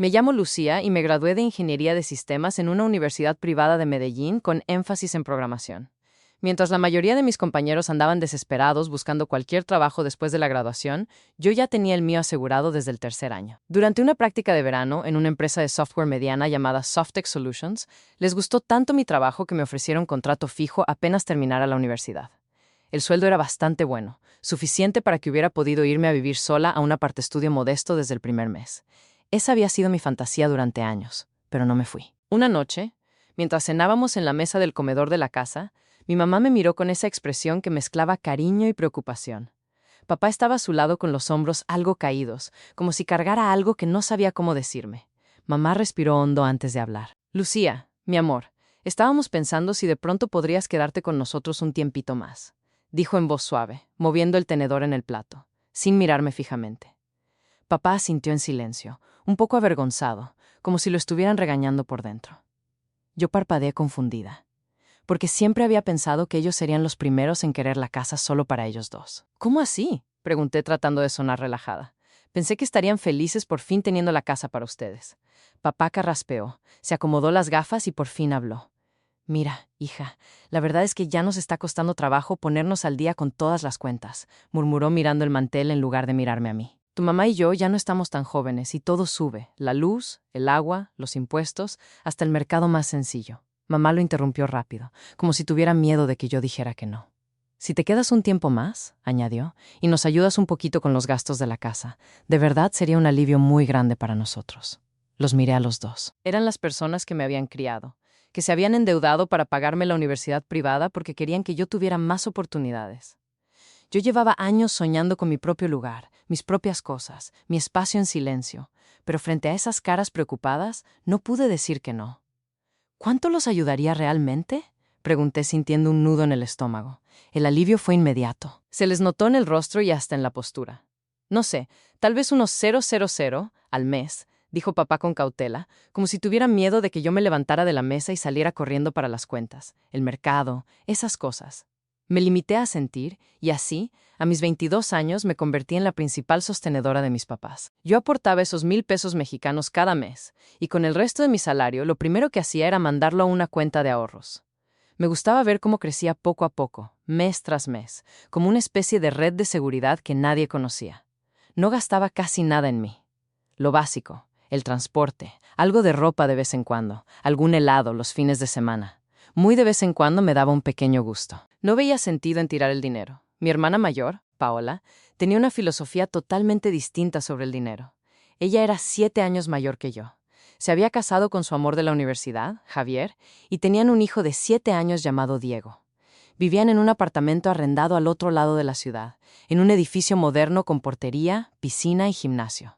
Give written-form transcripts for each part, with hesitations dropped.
Me llamo Lucía y me gradué de Ingeniería de Sistemas en una universidad privada de Medellín con énfasis en programación. Mientras la mayoría de mis compañeros andaban desesperados buscando cualquier trabajo después de la graduación, yo ya tenía el mío asegurado desde el tercer año. Durante una práctica de verano en una empresa de software mediana llamada Softex Solutions, les gustó tanto mi trabajo que me ofrecieron contrato fijo apenas terminara la universidad. El sueldo era bastante bueno, suficiente para que hubiera podido irme a vivir sola a un apartaestudio modesto desde el primer mes. Esa había sido mi fantasía durante años, pero no me fui. Una noche, mientras cenábamos en la mesa del comedor de la casa, mi mamá me miró con esa expresión que mezclaba cariño y preocupación. Papá estaba a su lado con los hombros algo caídos, como si cargara algo que no sabía cómo decirme. Mamá respiró hondo antes de hablar. Lucía, mi amor, estábamos pensando si de pronto podrías quedarte con nosotros un tiempito más, dijo en voz suave, moviendo el tenedor en el plato, sin mirarme fijamente. Papá asintió en silencio, un poco avergonzado, como si lo estuvieran regañando por dentro. Yo parpadeé confundida, porque siempre había pensado que ellos serían los primeros en querer la casa solo para ellos dos. ¿Cómo así?, pregunté tratando de sonar relajada. Pensé que estarían felices por fin teniendo la casa para ustedes. Papá carraspeó, se acomodó las gafas y por fin habló. Mira, hija, la verdad es que ya nos está costando trabajo ponernos al día con todas las cuentas, murmuró mirando el mantel en lugar de mirarme a mí. Tu mamá y yo ya no estamos tan jóvenes y todo sube, la luz, el agua, los impuestos, hasta el mercado más sencillo. Mamá lo interrumpió rápido, como si tuviera miedo de que yo dijera que no. Si te quedas un tiempo más, añadió, y nos ayudas un poquito con los gastos de la casa, de verdad sería un alivio muy grande para nosotros. Los miré a los dos. Eran las personas que me habían criado, que se habían endeudado para pagarme la universidad privada porque querían que yo tuviera más oportunidades. Yo llevaba años soñando con mi propio lugar, mis propias cosas, mi espacio en silencio, pero frente a esas caras preocupadas, no pude decir que no. ¿Cuánto los ayudaría realmente?, pregunté sintiendo un nudo en el estómago. El alivio fue inmediato. Se les notó en el rostro y hasta en la postura. No sé, tal vez unos 000 al mes, dijo papá con cautela, como si tuviera miedo de que yo me levantara de la mesa y saliera corriendo para las cuentas, el mercado, esas cosas. Me limité a sentir, y así, a mis 22 años, me convertí en la principal sostenedora de mis papás. Yo aportaba esos 1,000 pesos mexicanos cada mes, y con el resto de mi salario, lo primero que hacía era mandarlo a una cuenta de ahorros. Me gustaba ver cómo crecía poco a poco, mes tras mes, como una especie de red de seguridad que nadie conocía. No gastaba casi nada en mí. Lo básico, el transporte, algo de ropa de vez en cuando, algún helado los fines de semana. Muy de vez en cuando me daba un pequeño gusto. No veía sentido en tirar el dinero. Mi hermana mayor, Paola, tenía una filosofía totalmente distinta sobre el dinero. Ella era 7 años mayor que yo. Se había casado con su amor de la universidad, Javier, y tenían un hijo de 7 años llamado Diego. Vivían en un apartamento arrendado al otro lado de la ciudad, en un edificio moderno con portería, piscina y gimnasio.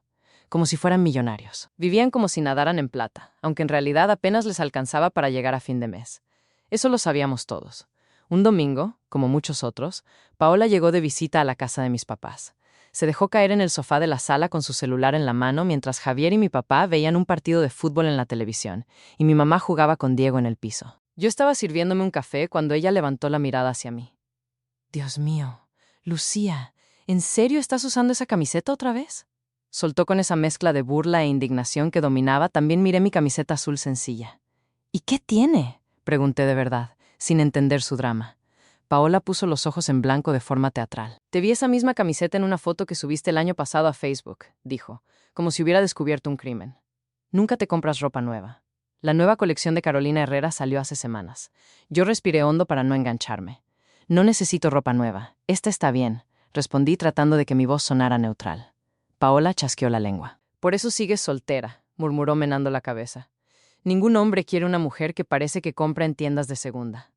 Como si fueran millonarios. Vivían como si nadaran en plata, aunque en realidad apenas les alcanzaba para llegar a fin de mes. Eso lo sabíamos todos. Un domingo, como muchos otros, Paola llegó de visita a la casa de mis papás. Se dejó caer en el sofá de la sala con su celular en la mano mientras Javier y mi papá veían un partido de fútbol en la televisión, y mi mamá jugaba con Diego en el piso. Yo estaba sirviéndome un café cuando ella levantó la mirada hacia mí. Dios mío, Lucía, ¿en serio estás usando esa camiseta otra vez?, soltó con esa mezcla de burla e indignación que dominaba. También miré mi camiseta azul sencilla. ¿Y qué tiene?, pregunté de verdad, sin entender su drama. Paola puso los ojos en blanco de forma teatral. Te vi esa misma camiseta en una foto que subiste el año pasado a Facebook, dijo, como si hubiera descubierto un crimen. Nunca te compras ropa nueva. La nueva colección de Carolina Herrera salió hace semanas. Yo respiré hondo para no engancharme. No necesito ropa nueva. Esta está bien, respondí tratando de que mi voz sonara neutral. Paola chasqueó la lengua. Por eso sigues soltera, murmuró menando la cabeza. Ningún hombre quiere una mujer que parece que compra en tiendas de segunda.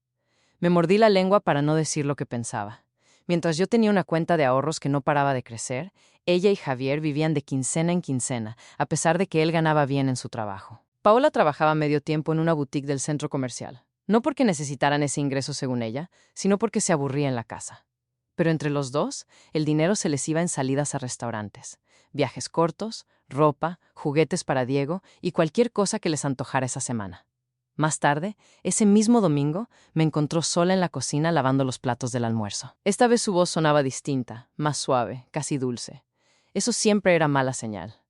Me mordí la lengua para no decir lo que pensaba. Mientras yo tenía una cuenta de ahorros que no paraba de crecer, ella y Javier vivían de quincena en quincena, a pesar de que él ganaba bien en su trabajo. Paola trabajaba medio tiempo en una boutique del centro comercial, no porque necesitaran ese ingreso según ella, sino porque se aburría en la casa. Pero entre los dos, el dinero se les iba en salidas a restaurantes, viajes cortos, ropa, juguetes para Diego y cualquier cosa que les antojara esa semana. Más tarde, ese mismo domingo, me encontró sola en la cocina lavando los platos del almuerzo. Esta vez su voz sonaba distinta, más suave, casi dulce. Eso siempre era mala señal.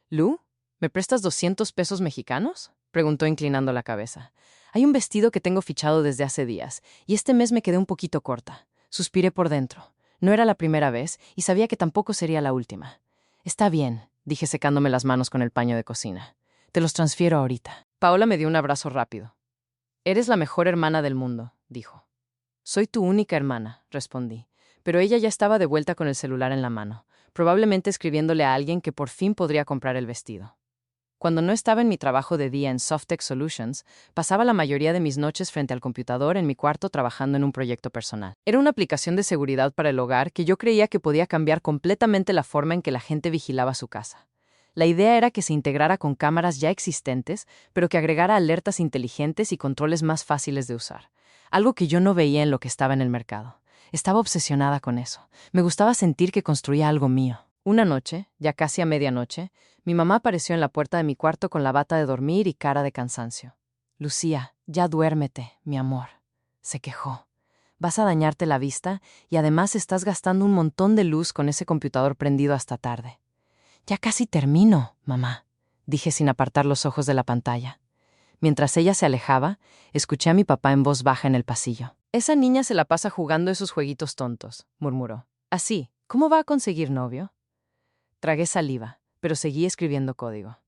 «Lu», ¿Me prestas 200 pesos mexicanos? Preguntó inclinando la cabeza. Hay un vestido que tengo fichado desde hace días, y este mes me quedé un poquito corta. Suspiré por dentro. No era la primera vez, y sabía que tampoco sería la última. Está bien, dije secándome las manos con el paño de cocina. Te los transfiero ahorita. Paola me dio un abrazo rápido. Eres la mejor hermana del mundo, dijo. Soy tu única hermana, respondí, pero ella ya estaba de vuelta con el celular en la mano, probablemente escribiéndole a alguien que por fin podría comprar el vestido. Cuando no estaba en mi trabajo de día en Softex Solutions, pasaba la mayoría de mis noches frente al computador en mi cuarto trabajando en un proyecto personal. Era una aplicación de seguridad para el hogar que yo creía que podía cambiar completamente la forma en que la gente vigilaba su casa. La idea era que se integrara con cámaras ya existentes, pero que agregara alertas inteligentes y controles más fáciles de usar. Algo que yo no veía en lo que estaba en el mercado. Estaba obsesionada con eso. Me gustaba sentir que construía algo mío. Una noche, ya casi a medianoche, mi mamá apareció en la puerta de mi cuarto con la bata de dormir y cara de cansancio. Lucía, ya duérmete, mi amor, se quejó. Vas a dañarte la vista y además estás gastando un montón de luz con ese computador prendido hasta tarde. Ya casi termino, mamá, dije sin apartar los ojos de la pantalla. Mientras ella se alejaba, escuché a mi papá en voz baja en el pasillo. Esa niña se la pasa jugando esos jueguitos tontos, murmuró. Así, ¿cómo va a conseguir novio? Tragué saliva, pero seguí escribiendo código.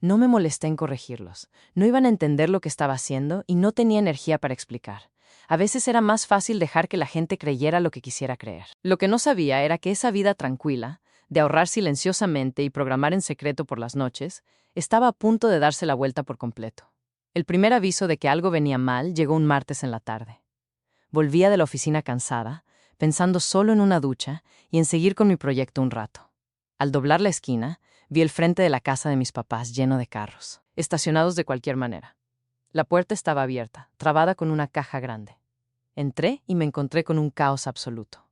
No me molesté en corregirlos. No iban a entender lo que estaba haciendo y no tenía energía para explicar. A veces era más fácil dejar que la gente creyera lo que quisiera creer. Lo que no sabía era que esa vida tranquila, de ahorrar silenciosamente y programar en secreto por las noches, estaba a punto de darse la vuelta por completo. El primer aviso de que algo venía mal llegó un martes en la tarde. Volvía de la oficina cansada, pensando solo en una ducha y en seguir con mi proyecto un rato. Al doblar la esquina, vi el frente de la casa de mis papás lleno de carros, estacionados de cualquier manera. La puerta estaba abierta, trabada con una caja grande. Entré y me encontré con un caos absoluto.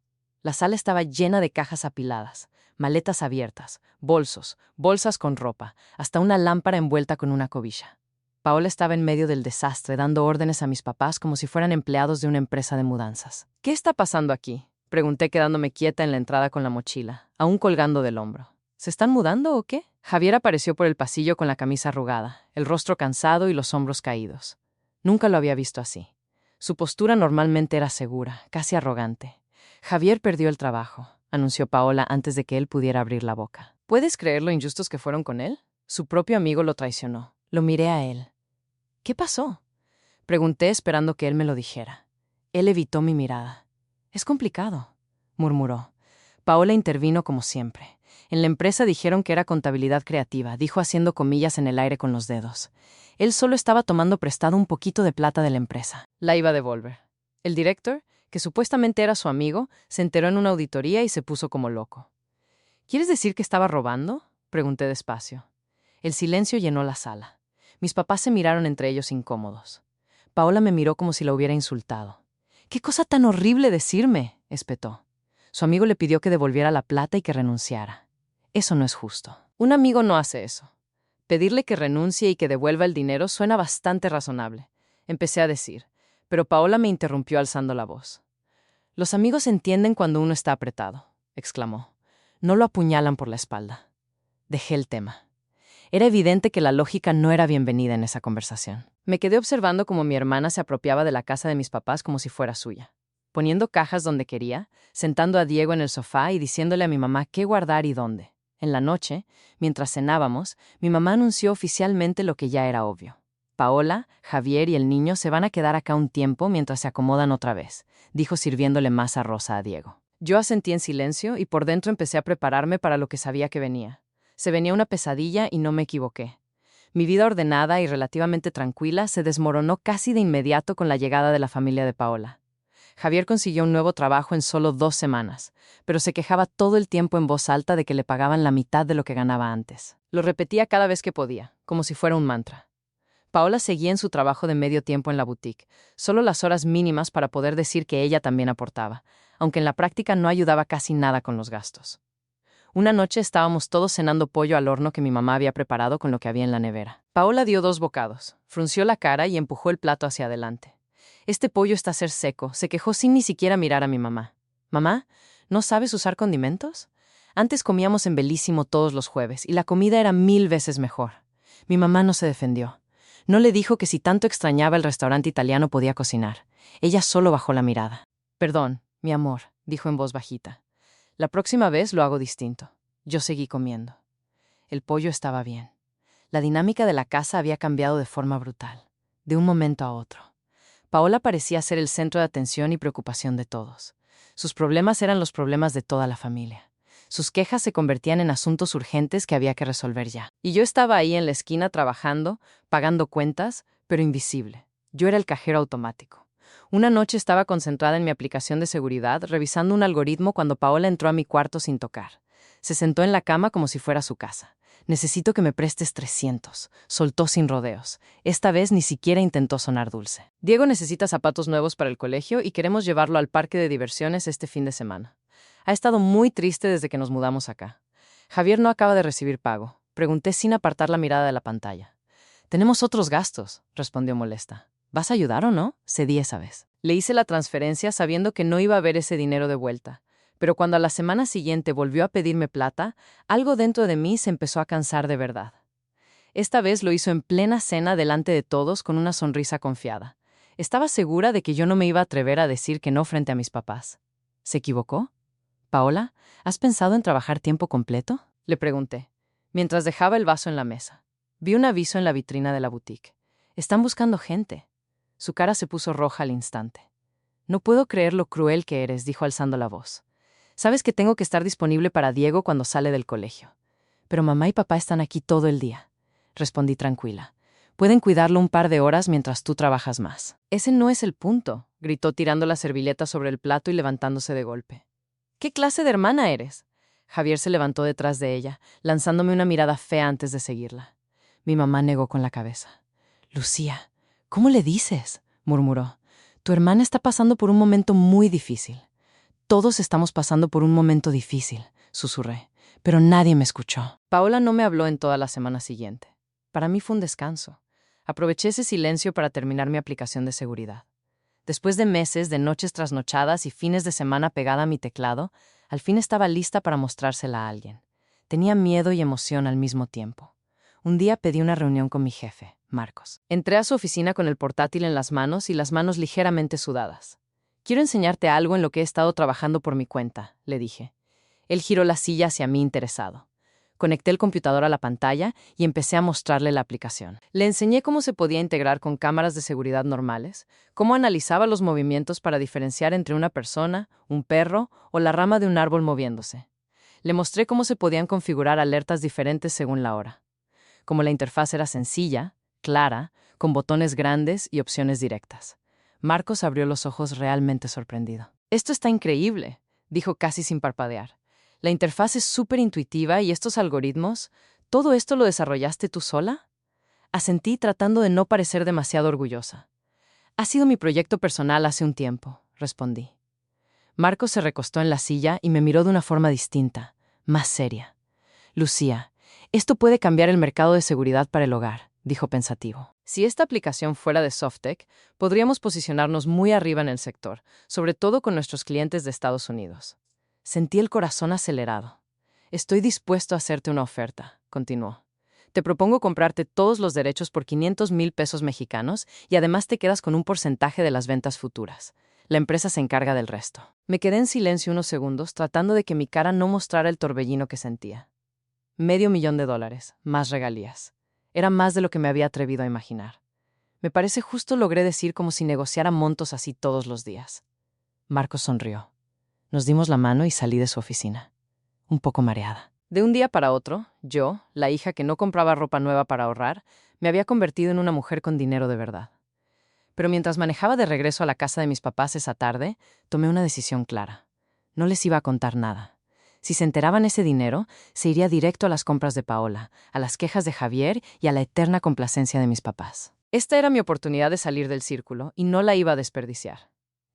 La sala estaba llena de cajas apiladas, maletas abiertas, bolsos, bolsas con ropa, hasta una lámpara envuelta con una cobija. Paola estaba en medio del desastre, dando órdenes a mis papás como si fueran empleados de una empresa de mudanzas. ¿Qué está pasando aquí?, pregunté quedándome quieta en la entrada con la mochila, aún colgando del hombro. ¿Se están mudando o qué? Javier apareció por el pasillo con la camisa arrugada, el rostro cansado y los hombros caídos. Nunca lo había visto así. Su postura normalmente era segura, casi arrogante. Javier perdió el trabajo, anunció Paola antes de que él pudiera abrir la boca. ¿Puedes creer lo injustos que fueron con él? Su propio amigo lo traicionó. Lo miré a él. ¿Qué pasó?, pregunté esperando que él me lo dijera. Él evitó mi mirada. Es complicado, murmuró. Paola intervino como siempre. En la empresa dijeron que era contabilidad creativa, dijo haciendo comillas en el aire con los dedos. Él solo estaba tomando prestado un poquito de plata de la empresa. La iba a devolver. El director, que supuestamente era su amigo, se enteró en una auditoría y se puso como loco. ¿Quieres decir que estaba robando?, pregunté despacio. El silencio llenó la sala. Mis papás se miraron entre ellos incómodos. Paola me miró como si la hubiera insultado. «¿Qué cosa tan horrible decirme?», espetó. Su amigo le pidió que devolviera la plata y que renunciara. Eso no es justo. Un amigo no hace eso. Pedirle que renuncie y que devuelva el dinero suena bastante razonable, empecé a decir, pero Paola me interrumpió alzando la voz. Los amigos entienden cuando uno está apretado, exclamó. No lo apuñalan por la espalda. Dejé el tema. Era evidente que la lógica no era bienvenida en esa conversación. Me quedé observando cómo mi hermana se apropiaba de la casa de mis papás como si fuera suya, poniendo cajas donde quería, sentando a Diego en el sofá y diciéndole a mi mamá qué guardar y dónde. En la noche, mientras cenábamos, mi mamá anunció oficialmente lo que ya era obvio. Paola, Javier y el niño se van a quedar acá un tiempo mientras se acomodan otra vez, dijo sirviéndole más arroz a Diego. Yo asentí en silencio y por dentro empecé a prepararme para lo que sabía que venía. Se venía una pesadilla y no me equivoqué. Mi vida ordenada y relativamente tranquila se desmoronó casi de inmediato con la llegada de la familia de Paola. Javier consiguió un nuevo trabajo en solo 2 semanas, pero se quejaba todo el tiempo en voz alta de que le pagaban la mitad de lo que ganaba antes. Lo repetía cada vez que podía, como si fuera un mantra. Paola seguía en su trabajo de medio tiempo en la boutique, solo las horas mínimas para poder decir que ella también aportaba, aunque en la práctica no ayudaba casi nada con los gastos. Una noche estábamos todos cenando pollo al horno que mi mamá había preparado con lo que había en la nevera. Paola dio 2 bocados, frunció la cara y empujó el plato hacia adelante. Este pollo está a ser seco, se quejó sin ni siquiera mirar a mi mamá. «Mamá, ¿no sabes usar condimentos? Antes comíamos en Bellísimo todos los jueves y la comida era 1000 veces mejor. Mi mamá no se defendió. No le dijo que si tanto extrañaba el restaurante italiano podía cocinar. Ella solo bajó la mirada. Perdón, mi amor, dijo en voz bajita. La próxima vez lo hago distinto. Yo seguí comiendo. El pollo estaba bien. La dinámica de la casa había cambiado de forma brutal, de un momento a otro. Paola parecía ser el centro de atención y preocupación de todos. Sus problemas eran los problemas de toda la familia. Sus quejas se convertían en asuntos urgentes que había que resolver ya. Y yo estaba ahí en la esquina trabajando, pagando cuentas, pero invisible. Yo era el cajero automático. Una noche estaba concentrada en mi aplicación de seguridad, revisando un algoritmo cuando Paola entró a mi cuarto sin tocar. Se sentó en la cama como si fuera su casa. Necesito que me prestes 300. Soltó sin rodeos. Esta vez ni siquiera intentó sonar dulce. Diego necesita zapatos nuevos para el colegio y queremos llevarlo al parque de diversiones este fin de semana. Ha estado muy triste desde que nos mudamos acá. Javier no acaba de recibir pago. Pregunté sin apartar la mirada de la pantalla. Tenemos otros gastos, respondió molesta. ¿Vas a ayudar o no? Cedí esa vez. Le hice la transferencia sabiendo que no iba a haber ese dinero de vuelta. Pero cuando a la semana siguiente volvió a pedirme plata, algo dentro de mí se empezó a cansar de verdad. Esta vez lo hizo en plena cena delante de todos con una sonrisa confiada. Estaba segura de que yo no me iba a atrever a decir que no frente a mis papás. ¿Se equivocó? «Paola, ¿has pensado en trabajar tiempo completo?», le pregunté, mientras dejaba el vaso en la mesa. Vi un aviso en la vitrina de la boutique. «Están buscando gente». Su cara se puso roja al instante. «No puedo creer lo cruel que eres», dijo alzando la voz. «Sabes que tengo que estar disponible para Diego cuando sale del colegio». «Pero mamá y papá están aquí todo el día», respondí tranquila. «Pueden cuidarlo un par de horas mientras tú trabajas más». «Ese no es el punto», gritó tirando la servilleta sobre el plato y levantándose de golpe. «¿Qué clase de hermana eres?». Javier se levantó detrás de ella, lanzándome una mirada fea antes de seguirla. Mi mamá negó con la cabeza. «Lucía, ¿cómo le dices?», murmuró. «Tu hermana está pasando por un momento muy difícil». «Todos estamos pasando por un momento difícil», susurré, pero nadie me escuchó. Paola no me habló en toda la semana siguiente. Para mí fue un descanso. Aproveché ese silencio para terminar mi aplicación de seguridad. Después de meses de noches trasnochadas y fines de semana pegada a mi teclado, al fin estaba lista para mostrársela a alguien. Tenía miedo y emoción al mismo tiempo. Un día pedí una reunión con mi jefe, Marcos. Entré a su oficina con el portátil en las manos y las manos ligeramente sudadas. «Quiero enseñarte algo en lo que he estado trabajando por mi cuenta», le dije. Él giró la silla hacia mí interesado. Conecté el computador a la pantalla y empecé a mostrarle la aplicación. Le enseñé cómo se podía integrar con cámaras de seguridad normales, cómo analizaba los movimientos para diferenciar entre una persona, un perro o la rama de un árbol moviéndose. Le mostré cómo se podían configurar alertas diferentes según la hora. Como la interfaz era sencilla, clara, con botones grandes y opciones directas. Marcos abrió los ojos realmente sorprendido. «Esto está increíble», dijo casi sin parpadear. «La interfaz es súper intuitiva y estos algoritmos, ¿todo esto lo desarrollaste tú sola?». Asentí tratando de no parecer demasiado orgullosa. «Ha sido mi proyecto personal hace un tiempo», respondí. Marcos se recostó en la silla y me miró de una forma distinta, más seria. «Lucía, esto puede cambiar el mercado de seguridad para el hogar», dijo pensativo. «Si esta aplicación fuera de SoftTech, podríamos posicionarnos muy arriba en el sector, sobre todo con nuestros clientes de Estados Unidos». Sentí el corazón acelerado. «Estoy dispuesto a hacerte una oferta», continuó. «Te propongo comprarte todos los derechos por 500,000 pesos mexicanos y además te quedas con un porcentaje de las ventas futuras. La empresa se encarga del resto». Me quedé en silencio unos segundos, tratando de que mi cara no mostrara el torbellino que sentía. $500,000, más regalías. Era más de lo que me había atrevido a imaginar. Me parece justo logré decir como si negociara montos así todos los días. Marcos sonrió. Nos dimos la mano y salí de su oficina, un poco mareada. De un día para otro, yo, la hija que no compraba ropa nueva para ahorrar, me había convertido en una mujer con dinero de verdad. Pero mientras manejaba de regreso a la casa de mis papás esa tarde, tomé una decisión clara. No les iba a contar nada. Si se enteraban ese dinero, se iría directo a las compras de Paola, a las quejas de Javier y a la eterna complacencia de mis papás. Esta era mi oportunidad de salir del círculo y no la iba a desperdiciar.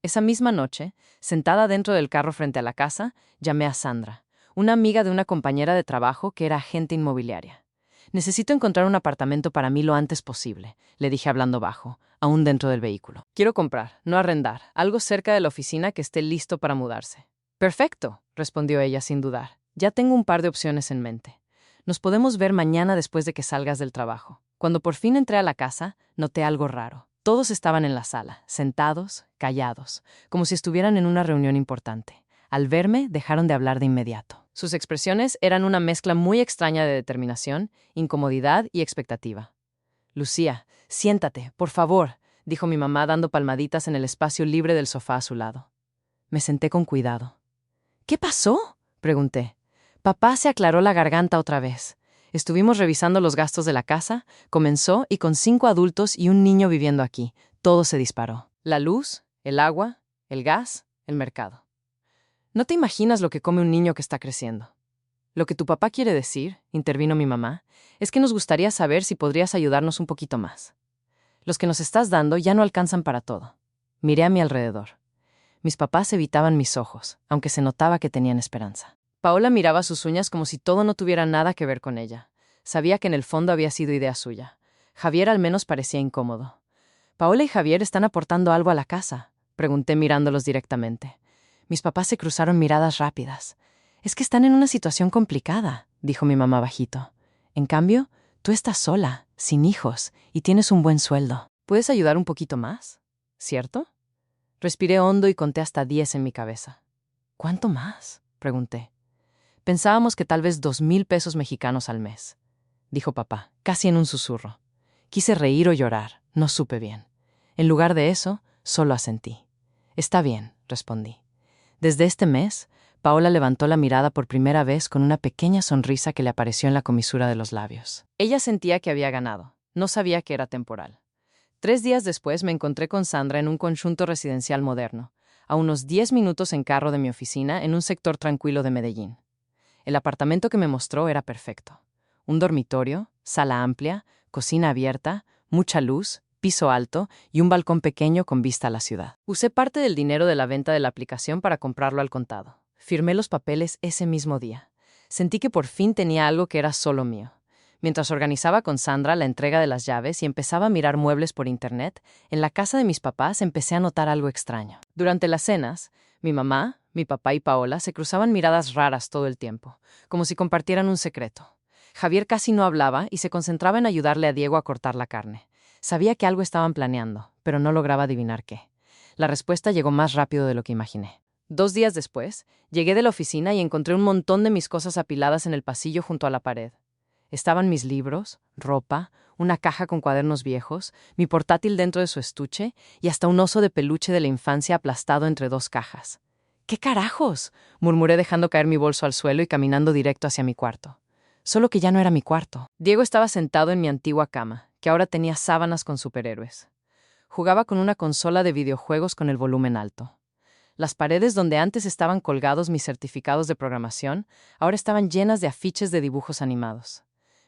Esa misma noche, sentada dentro del carro frente a la casa, llamé a Sandra, una amiga de una compañera de trabajo que era agente inmobiliaria. «Necesito encontrar un apartamento para mí lo antes posible», le dije hablando bajo, aún dentro del vehículo. «Quiero comprar, no arrendar, algo cerca de la oficina que esté listo para mudarse». «Perfecto», respondió ella sin dudar. Ya tengo un par de opciones en mente. Nos podemos ver mañana después de que salgas del trabajo. Cuando por fin entré a la casa, noté algo raro. Todos estaban en la sala, sentados, callados, como si estuvieran en una reunión importante. Al verme, dejaron de hablar de inmediato. Sus expresiones eran una mezcla muy extraña de determinación, incomodidad y expectativa. «Lucía, siéntate, por favor», dijo mi mamá dando palmaditas en el espacio libre del sofá a su lado. Me senté con cuidado. «¿Qué pasó?», pregunté. Papá se aclaró la garganta otra vez. Estuvimos revisando los gastos de la casa, comenzó y con 5 adultos y un niño viviendo aquí, todo se disparó. La luz, el agua, el gas, el mercado. No te imaginas lo que come un niño que está creciendo. Lo que tu papá quiere decir, intervino mi mamá, es que nos gustaría saber si podrías ayudarnos un poquito más. Los que nos estás dando ya no alcanzan para todo. Miré a mi alrededor. Mis papás evitaban mis ojos, aunque se notaba que tenían esperanza. Paola miraba sus uñas como si todo no tuviera nada que ver con ella. Sabía que en el fondo había sido idea suya. Javier al menos parecía incómodo. «¿Paola y Javier están aportando algo a la casa?», pregunté mirándolos directamente. Mis papás se cruzaron miradas rápidas. «Es que están en una situación complicada», dijo mi mamá bajito. «En cambio, tú estás sola, sin hijos, y tienes un buen sueldo. ¿Puedes ayudar un poquito más? ¿Cierto?». Respiré hondo y conté hasta 10 en mi cabeza. «¿Cuánto más?», pregunté. «Pensábamos que tal vez 2,000 pesos mexicanos al mes», dijo papá, casi en un susurro. Quise reír o llorar, no supe bien. En lugar de eso, solo asentí. «Está bien», respondí. Desde este mes, Paola levantó la mirada por primera vez con una pequeña sonrisa que le apareció en la comisura de los labios. Ella sentía que había ganado, no sabía que era temporal. 3 días después me encontré con Sandra en un conjunto residencial moderno, a unos 10 minutos en carro de mi oficina en un sector tranquilo de Medellín. El apartamento que me mostró era perfecto. Un dormitorio, sala amplia, cocina abierta, mucha luz, piso alto y un balcón pequeño con vista a la ciudad. Usé parte del dinero de la venta de la aplicación para comprarlo al contado. Firmé los papeles ese mismo día. Sentí que por fin tenía algo que era solo mío. Mientras organizaba con Sandra la entrega de las llaves y empezaba a mirar muebles por internet, en la casa de mis papás empecé a notar algo extraño. Durante las cenas, mi mamá, mi papá y Paola se cruzaban miradas raras todo el tiempo, como si compartieran un secreto. Javier casi no hablaba y se concentraba en ayudarle a Diego a cortar la carne. Sabía que algo estaban planeando, pero no lograba adivinar qué. La respuesta llegó más rápido de lo que imaginé. 2 días después, llegué de la oficina y encontré un montón de mis cosas apiladas en el pasillo junto a la pared. Estaban mis libros, ropa, una caja con cuadernos viejos, mi portátil dentro de su estuche y hasta un oso de peluche de la infancia aplastado entre 2 cajas. «¿Qué carajos?», murmuré dejando caer mi bolso al suelo y caminando directo hacia mi cuarto. Solo que ya no era mi cuarto. Diego estaba sentado en mi antigua cama, que ahora tenía sábanas con superhéroes. Jugaba con una consola de videojuegos con el volumen alto. Las paredes donde antes estaban colgados mis certificados de programación, ahora estaban llenas de afiches de dibujos animados.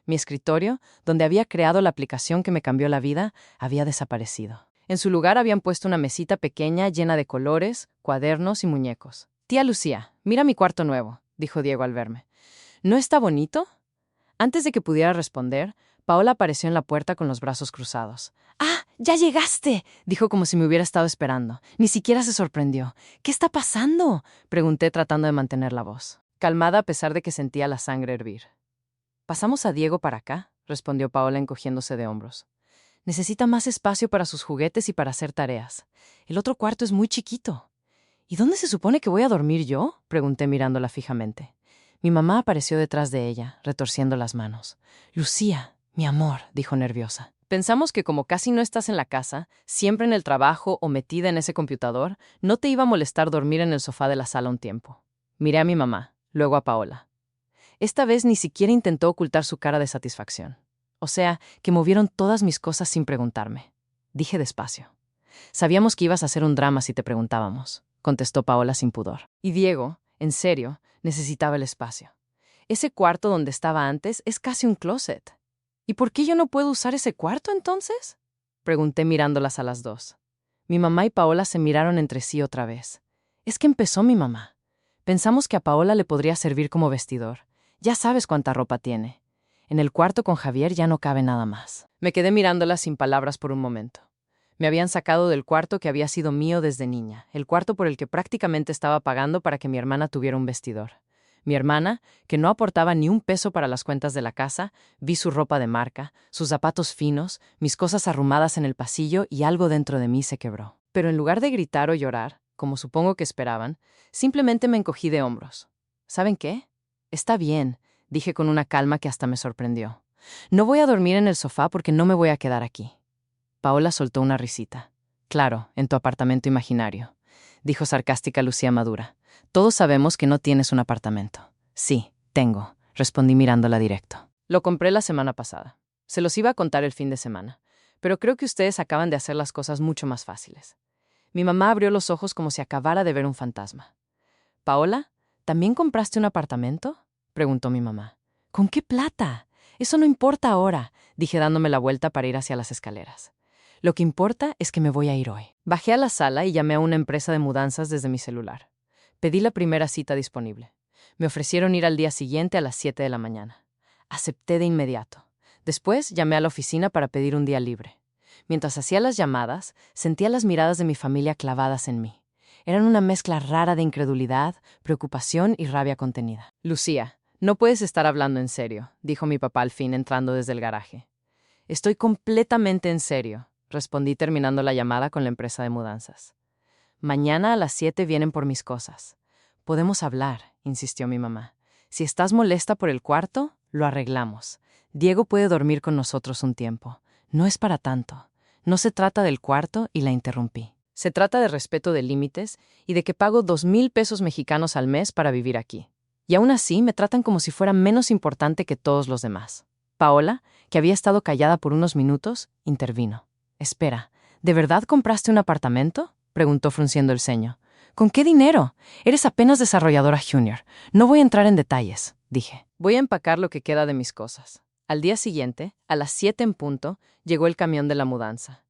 Mi escritorio, donde había creado la aplicación que me cambió la vida, había desaparecido. En su lugar habían puesto una mesita pequeña llena de colores, cuadernos y muñecos. «Tía Lucía, mira mi cuarto nuevo», dijo Diego al verme. «¿No está bonito?». Antes de que pudiera responder, Paola apareció en la puerta con los brazos cruzados. «¡Ah, ya llegaste!», dijo como si me hubiera estado esperando. Ni siquiera se sorprendió. «¿Qué está pasando?», pregunté tratando de mantener la voz, calmada a pesar de que sentía la sangre hervir. «Pasamos a Diego para acá», respondió Paola encogiéndose de hombros. «Necesita más espacio para sus juguetes y para hacer tareas. El otro cuarto es muy chiquito». «¿Y dónde se supone que voy a dormir yo?», pregunté mirándola fijamente. Mi mamá apareció detrás de ella, retorciendo las manos. «Lucía, mi amor», dijo nerviosa. «Pensamos que como casi no estás en la casa, siempre en el trabajo o metida en ese computador, no te iba a molestar dormir en el sofá de la sala un tiempo». Miré a mi mamá, luego a Paola. Esta vez ni siquiera intentó ocultar su cara de satisfacción. O sea, que movieron todas mis cosas sin preguntarme. Dije despacio. «Sabíamos que ibas a hacer un drama si te preguntábamos», contestó Paola sin pudor. Y Diego, en serio, necesitaba el espacio. Ese cuarto donde estaba antes es casi un closet. «¿Y por qué yo no puedo usar ese cuarto entonces?», pregunté mirándolas a las dos. Mi mamá y Paola se miraron entre sí otra vez. «Es que empezó mi mamá. Pensamos que a Paola le podría servir como vestidor. Ya sabes cuánta ropa tiene. En el cuarto con Javier ya no cabe nada más». Me quedé mirándola sin palabras por un momento. Me habían sacado del cuarto que había sido mío desde niña, el cuarto por el que prácticamente estaba pagando para que mi hermana tuviera un vestidor. Mi hermana, que no aportaba ni un peso para las cuentas de la casa, vi su ropa de marca, sus zapatos finos, mis cosas arrumadas en el pasillo y algo dentro de mí se quebró. Pero en lugar de gritar o llorar, como supongo que esperaban, simplemente me encogí de hombros. ¿Saben qué? Está bien, dije con una calma que hasta me sorprendió. No voy a dormir en el sofá porque no me voy a quedar aquí. Paola soltó una risita. Claro, en tu apartamento imaginario, dijo sarcástica Lucía Madura. Todos sabemos que no tienes un apartamento. Sí, tengo, respondí mirándola directo. Lo compré la semana pasada. Se los iba a contar el fin de semana, pero creo que ustedes acaban de hacer las cosas mucho más fáciles. Mi mamá abrió los ojos como si acabara de ver un fantasma. Paola, ¿también compraste un apartamento?, preguntó mi mamá. ¿Con qué plata? Eso no importa ahora, dije dándome la vuelta para ir hacia las escaleras. Lo que importa es que me voy a ir hoy. Bajé a la sala y llamé a una empresa de mudanzas desde mi celular. Pedí la primera cita disponible. Me ofrecieron ir al día siguiente a las 7 de la mañana. Acepté de inmediato. Después llamé a la oficina para pedir un día libre. Mientras hacía las llamadas, sentía las miradas de mi familia clavadas en mí. Eran una mezcla rara de incredulidad, preocupación y rabia contenida. Lucía, no puedes estar hablando en serio, dijo mi papá al fin entrando desde el garaje. Estoy completamente en serio, respondí terminando la llamada con la empresa de mudanzas. Mañana a las 7 vienen por mis cosas. Podemos hablar, insistió mi mamá. Si estás molesta por el cuarto, lo arreglamos. Diego puede dormir con nosotros un tiempo. No es para tanto. No se trata del cuarto y la interrumpí. Se trata de respeto de límites y de que pago 2,000 pesos mexicanos al mes para vivir aquí. Y aún así me tratan como si fuera menos importante que todos los demás. Paola, que había estado callada por unos minutos, intervino. Espera, ¿de verdad compraste un apartamento?, preguntó frunciendo el ceño. ¿Con qué dinero? Eres apenas desarrolladora junior. No voy a entrar en detalles, dije. Voy a empacar lo que queda de mis cosas. Al día siguiente, a las 7 en punto, llegó el camión de la mudanza.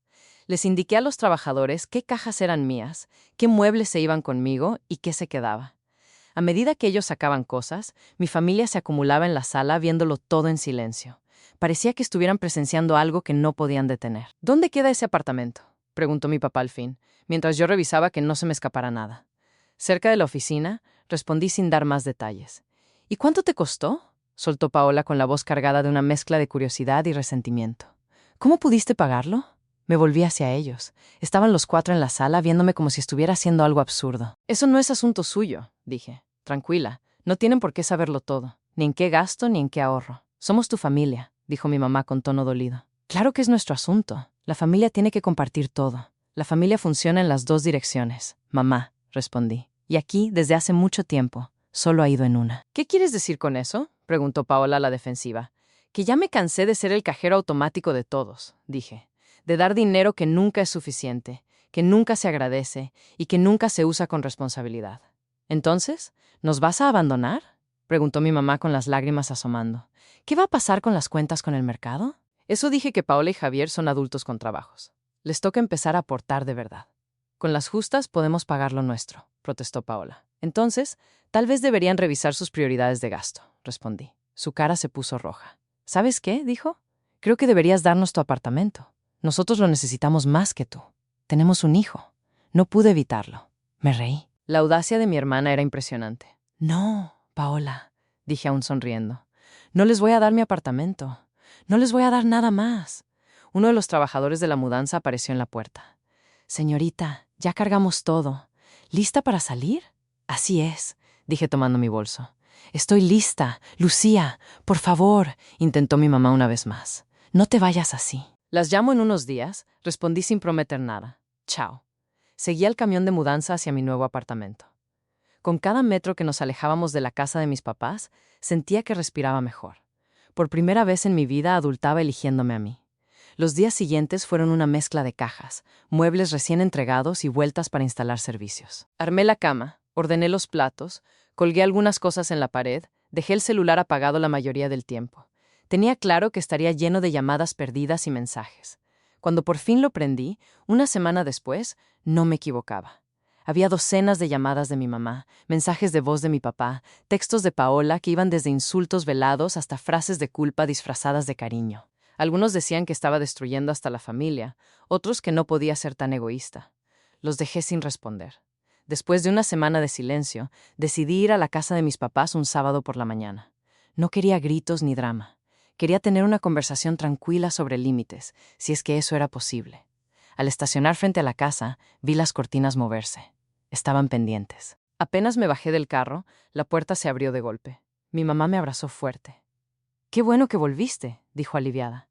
Les indiqué a los trabajadores qué cajas eran mías, qué muebles se iban conmigo y qué se quedaba. A medida que ellos sacaban cosas, mi familia se acumulaba en la sala viéndolo todo en silencio. Parecía que estuvieran presenciando algo que no podían detener. ¿Dónde queda ese apartamento?, preguntó mi papá al fin, mientras yo revisaba que no se me escapara nada. Cerca de la oficina, respondí sin dar más detalles. ¿Y cuánto te costó?, soltó Paola con la voz cargada de una mezcla de curiosidad y resentimiento. ¿Cómo pudiste pagarlo? Me volví hacia ellos. Estaban los 4 en la sala viéndome como si estuviera haciendo algo absurdo. Eso no es asunto suyo, dije. Tranquila, no tienen por qué saberlo todo, ni en qué gasto ni en qué ahorro. Somos tu familia, dijo mi mamá con tono dolido. Claro que es nuestro asunto. La familia tiene que compartir todo. La familia funciona en las 2 direcciones. Mamá, respondí. Y aquí, desde hace mucho tiempo, solo ha ido en una. ¿Qué quieres decir con eso?, preguntó Paola a la defensiva. Que ya me cansé de ser el cajero automático de todos, dije. De dar dinero que nunca es suficiente, que nunca se agradece y que nunca se usa con responsabilidad. ¿Entonces, nos vas a abandonar?, preguntó mi mamá con las lágrimas asomando. ¿Qué va a pasar con las cuentas con el mercado? Eso dije que Paola y Javier son adultos con trabajos. Les toca empezar a aportar de verdad. Con las justas podemos pagar lo nuestro, protestó Paola. Entonces, tal vez deberían revisar sus prioridades de gasto, respondí. Su cara se puso roja. ¿Sabes qué?, dijo. Creo que deberías darnos tu apartamento. Nosotros lo necesitamos más que tú. Tenemos un hijo. No pude evitarlo. Me reí. La audacia de mi hermana era impresionante. No, Paola, dije aún sonriendo. No les voy a dar mi apartamento. No les voy a dar nada más. Uno de los trabajadores de la mudanza apareció en la puerta. Señorita, ya cargamos todo. ¿Lista para salir? Así es, dije tomando mi bolso. Estoy lista. Lucía, por favor, intentó mi mamá una vez más. No te vayas así. Las llamo en unos días, respondí sin prometer nada. Chao. Seguí al camión de mudanza hacia mi nuevo apartamento. Con cada metro que nos alejábamos de la casa de mis papás, sentía que respiraba mejor. Por primera vez en mi vida adultaba eligiéndome a mí. Los días siguientes fueron una mezcla de cajas, muebles recién entregados y vueltas para instalar servicios. Armé la cama, ordené los platos, colgué algunas cosas en la pared, dejé el celular apagado la mayoría del tiempo. Tenía claro que estaría lleno de llamadas perdidas y mensajes. Cuando por fin lo prendí, una semana después, no me equivocaba. Había docenas de llamadas de mi mamá, mensajes de voz de mi papá, textos de Paola que iban desde insultos velados hasta frases de culpa disfrazadas de cariño. Algunos decían que estaba destruyendo hasta la familia, otros que no podía ser tan egoísta. Los dejé sin responder. Después de una semana de silencio, decidí ir a la casa de mis papás un sábado por la mañana. No quería gritos ni drama. Quería tener una conversación tranquila sobre límites, si es que eso era posible. Al estacionar frente a la casa, vi las cortinas moverse. Estaban pendientes. Apenas me bajé del carro, la puerta se abrió de golpe. Mi mamá me abrazó fuerte. «Qué bueno que volviste», dijo aliviada.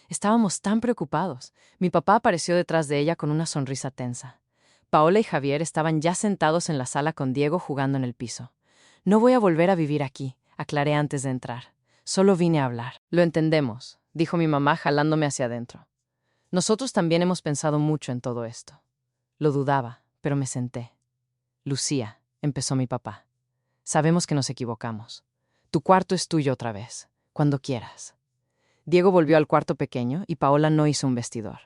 Estábamos tan preocupados. Mi papá apareció detrás de ella con una sonrisa tensa. Paola y Javier estaban ya sentados en la sala con Diego jugando en el piso. «No voy a volver a vivir aquí», aclaré antes de entrar. «Solo vine a hablar». «Lo entendemos», dijo mi mamá jalándome hacia adentro. «Nosotros también hemos pensado mucho en todo esto». Lo dudaba, pero me senté. «Lucía», empezó mi papá. «Sabemos que nos equivocamos. Tu cuarto es tuyo otra vez, cuando quieras». Diego volvió al cuarto pequeño y Paola no hizo un vestidor.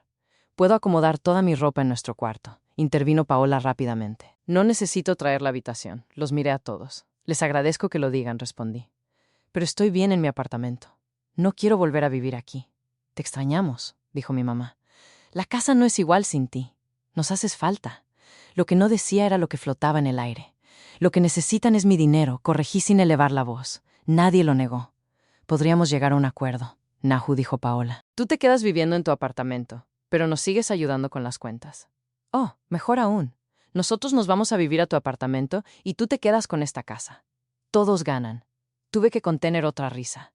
«Puedo acomodar toda mi ropa en nuestro cuarto», intervino Paola rápidamente. «No necesito traer la habitación, los miré a todos. Les agradezco que lo digan», respondí. «Pero estoy bien en mi apartamento. No quiero volver a vivir aquí». «Te extrañamos», dijo mi mamá. «La casa no es igual sin ti. Nos haces falta». Lo que no decía era lo que flotaba en el aire. «Lo que necesitan es mi dinero», corregí sin elevar la voz. Nadie lo negó. «Podríamos llegar a un acuerdo», Nahu, dijo Paola. «Tú te quedas viviendo en tu apartamento, pero nos sigues ayudando con las cuentas». «Oh, mejor aún. Nosotros nos vamos a vivir a tu apartamento y tú te quedas con esta casa. Todos ganan». Tuve que contener otra risa.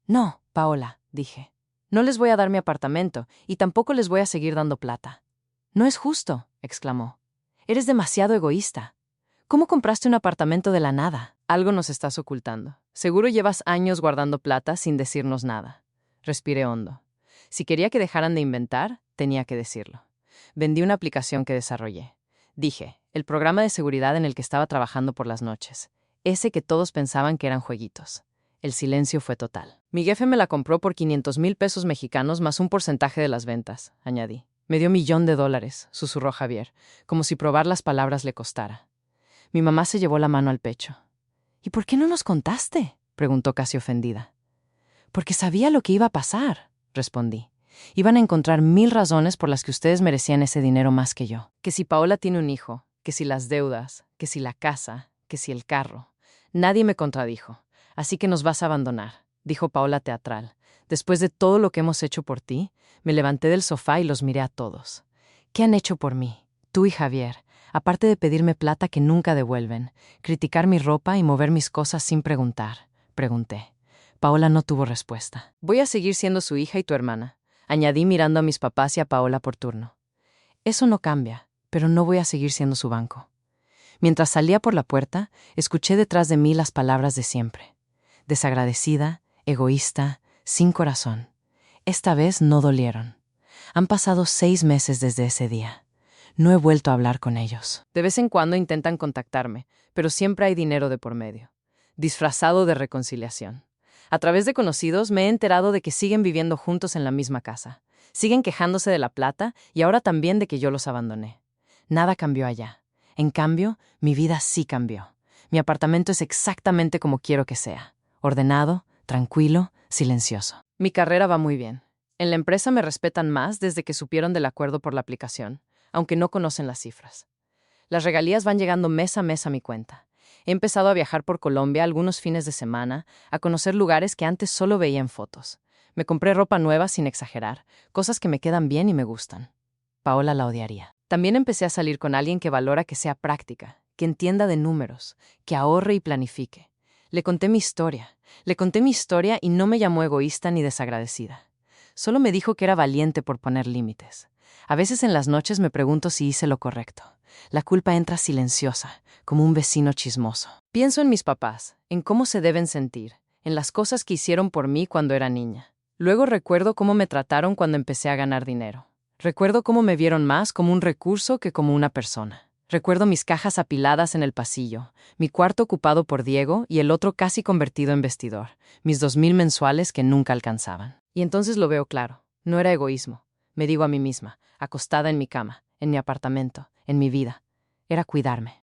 «No, Paola», dije. «No les voy a dar mi apartamento y tampoco les voy a seguir dando plata». «No es justo», exclamó. «Eres demasiado egoísta. ¿Cómo compraste un apartamento de la nada?» «Algo nos estás ocultando. Seguro llevas años guardando plata sin decirnos nada». Respiré hondo. Si quería que dejaran de inventar, tenía que decirlo. Vendí una aplicación que desarrollé. Dije, el programa de seguridad en el que estaba trabajando por las noches. Ese que todos pensaban que eran jueguitos. El silencio fue total. «Mi jefe me la compró por 500,000 pesos mexicanos más un porcentaje de las ventas», añadí. «Me dio $1,000,000, susurró Javier, como si probar las palabras le costara. Mi mamá se llevó la mano al pecho. «¿Y por qué no nos contaste?», preguntó casi ofendida. «Porque sabía lo que iba a pasar», respondí. «Iban a encontrar 1000 razones por las que ustedes merecían ese dinero más que yo. Que si Paola tiene un hijo, que si las deudas, que si la casa, que si el carro». Nadie me contradijo. «Así que nos vas a abandonar», dijo Paola teatral. «Después de todo lo que hemos hecho por ti», me levanté del sofá y los miré a todos. «¿Qué han hecho por mí? Tú y Javier, aparte de pedirme plata que nunca devuelven, criticar mi ropa y mover mis cosas sin preguntar», pregunté. Paola no tuvo respuesta. «Voy a seguir siendo su hija y tu hermana», añadí mirando a mis papás y a Paola por turno. «Eso no cambia, pero no voy a seguir siendo su banco». Mientras salía por la puerta, escuché detrás de mí las palabras de siempre. Desagradecida, egoísta, sin corazón. Esta vez no dolieron. Han pasado 6 meses desde ese día. No he vuelto a hablar con ellos. De vez en cuando intentan contactarme, pero siempre hay dinero de por medio. Disfrazado de reconciliación. A través de conocidos me he enterado de que siguen viviendo juntos en la misma casa. Siguen quejándose de la plata y ahora también de que yo los abandoné. Nada cambió allá. En cambio, mi vida sí cambió. Mi apartamento es exactamente como quiero que sea. Ordenado, tranquilo, silencioso. Mi carrera va muy bien. En la empresa me respetan más desde que supieron del acuerdo por la aplicación, aunque no conocen las cifras. Las regalías van llegando mes a mes a mi cuenta. He empezado a viajar por Colombia algunos fines de semana, a conocer lugares que antes solo veía en fotos. Me compré ropa nueva sin exagerar, cosas que me quedan bien y me gustan. Paola la odiaría. También empecé a salir con alguien que valora que sea práctica, que entienda de números, que ahorre y planifique. Le conté mi historia y no me llamó egoísta ni desagradecida. Solo me dijo que era valiente por poner límites. A veces en las noches me pregunto si hice lo correcto. La culpa entra silenciosa, como un vecino chismoso. Pienso en mis papás, en cómo se deben sentir, en las cosas que hicieron por mí cuando era niña. Luego recuerdo cómo me trataron cuando empecé a ganar dinero. Recuerdo cómo me vieron más como un recurso que como una persona. Recuerdo mis cajas apiladas en el pasillo, mi cuarto ocupado por Diego y el otro casi convertido en vestidor, mis 2,000 mensuales que nunca alcanzaban. Y entonces lo veo claro, no era egoísmo. Me digo a mí misma, acostada en mi cama, en mi apartamento, en mi vida. Era cuidarme.